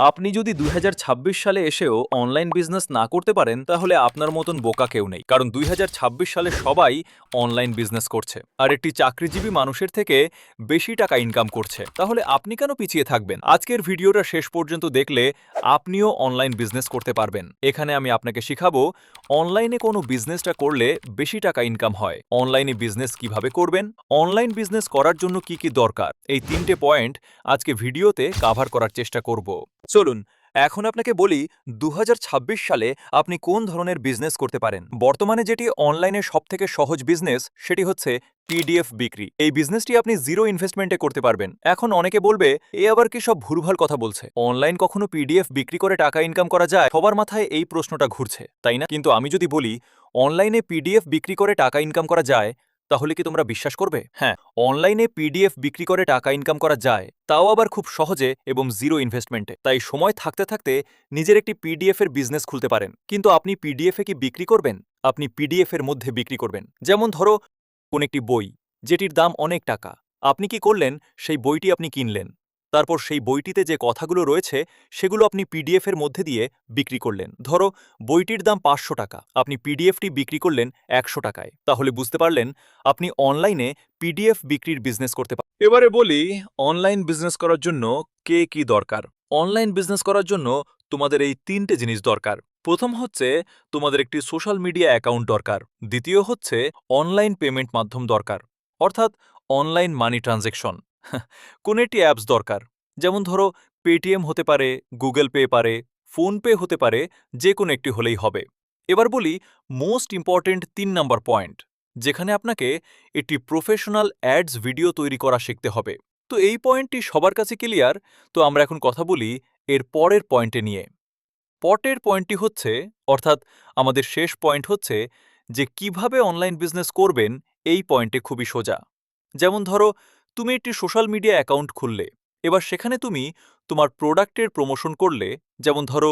আপনি যদি ২০২৬ সালে এসেও অনলাইন বিজনেস না করতে পারেন তাহলে আপনার মতন বোকা কেউ নেই, কারণ ২০২৬ সালে সবাই অনলাইন বিজনেস করছে আর একটি চাকরিজীবী মানুষের থেকে বেশি টাকা ইনকাম করছে। তাহলে আপনি কেন পিছিয়ে থাকবেন? আজকের ভিডিওটা শেষ পর্যন্ত দেখলে আপনিও অনলাইন বিজনেস করতে পারবেন। এখানে আমি আপনাকে শিখাবো অনলাইনে কোনো বিজনেসটা করলে বেশি টাকা ইনকাম হয়, অনলাইনে বিজনেস কিভাবে করবেন, অনলাইন বিজনেস করার জন্য কি কি দরকার। এই 3টে পয়েন্ট আজকে ভিডিওতে কভার করার চেষ্টা করব। চলুন এখন আপনাকে বলি ২০২৬ সালে আপনি কোন ধরনের বিজনেস করতে পারেন। বর্তমানে যেটি অনলাইনে সবথেকে সহজ বিজনেস সেটি হচ্ছে পিডিএফ বিক্রি। এই বিজনেসটি আপনি জিরো ইনভেস্টমেন্টে করতে পারবেন। এখন অনেকে বলবে এ আবার কি সব ভুলভাল কথা বলছে, অনলাইন কখনো পিডিএফ বিক্রি করে টাকা ইনকাম করা যায়? সবার মাথায় এই প্রশ্নটা ঘুরছে, তাই না? কিন্তু আমি যদি বলি অনলাইনে পিডিএফ বিক্রি করে টাকা ইনকাম করা যায়, তাহলে কি তোমরা বিশ্বাস করবে? হ্যাঁ, অনলাইনে পিডিএফ বিক্রি করে টাকা ইনকাম করা যায়, তাও আবার খুব সহজে এবং জিরো ইনভেস্টমেন্টে। তাই সময় থাকতে থাকতে নিজের একটি পিডিএফ এর বিজনেস খুলতে পারেন। কিন্তু আপনি পিডিএফ এ কি বিক্রি করবেন? আপনি পিডিএফ এর মধ্যে বিক্রি করবেন। যেমন ধরো কোন একটি বই যেটির দাম অনেক টাকা, আপনি কি করলেন, সেই বইটি আপনি কিনলেন, তারপর সেই বইটিতে যে কথাগুলো রয়েছে সেগুলো আপনি পিডিএফ এর মধ্যে দিয়ে বিক্রি করলেন। ধরো বইটির দাম ৫০০ টাকা, আপনি পিডিএফটি বিক্রি করলেন ১০০ টাকায়। তাহলে বুঝতে পারলেন আপনি অনলাইনে পিডিএফ বিক্রির বিজনেস করতে পারেন। এবারে বলি অনলাইন বিজনেস করার জন্য কে কি দরকার। অনলাইন বিজনেস করার জন্য তোমাদের এই ৩টে জিনিস দরকার। প্রথম হচ্ছে তোমাদের একটি সোশ্যাল মিডিয়া অ্যাকাউন্ট দরকার। দ্বিতীয় হচ্ছে অনলাইন পেমেন্ট মাধ্যম দরকার, অর্থাৎ অনলাইন মানি ট্রানজ্যাকশন। কোন একটি অ্যাপস দরকার, যেমন ধরো পেটিএম হতে পারে, গুগল পে পারে, ফোনপে হতে পারে, যে কোনো একটি হলেই হবে। এবার বলি মোস্ট ইম্পর্টেন্ট ৩ নম্বর পয়েন্ট, যেখানে আপনাকে একটি প্রফেশনাল অ্যাডস ভিডিও তৈরি করা শিখতে হবে। তো এই পয়েন্টটি সবার কাছে ক্লিয়ার। তো আমরা এখন কথা বলি এর পরের পয়েন্টে নিয়ে। পরের পয়েন্টটি হচ্ছে, অর্থাৎ আমাদের শেষ পয়েন্ট হচ্ছে যে কিভাবে অনলাইন বিজনেস করবেন। এই পয়েন্টে খুবই সোজা। যেমন ধরো তুমি একটি সোশ্যাল মিডিয়া অ্যাকাউন্ট খুললে, এবার সেখানে তুমি তোমার প্রোডাক্টের প্রমোশন করলে। যেমন ধরো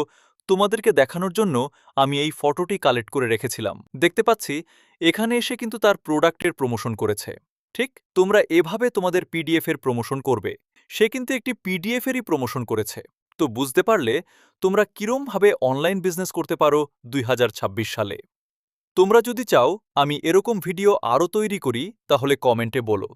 তোমাদেরকে দেখানোর জন্য আমি এই ফটোটি কালেক্ট করে রেখেছিলাম, দেখতে পাচ্ছি এখানে এসে কিন্তু তার প্রোডাক্টের প্রমোশন করেছে। ঠিক তোমরা এভাবে তোমাদের পিডিএফ এর প্রমোশন করবে। সে কিন্তু একটি পিডিএফ এরই প্রমোশন করেছে। তো বুঝতে পারলে তোমরা কিরমভাবে অনলাইন বিজনেস করতে পারো ২০২৬ সালে। তোমরা যদি চাও আমি এরকম ভিডিও আরও তৈরি করি তাহলে কমেন্টে বলো।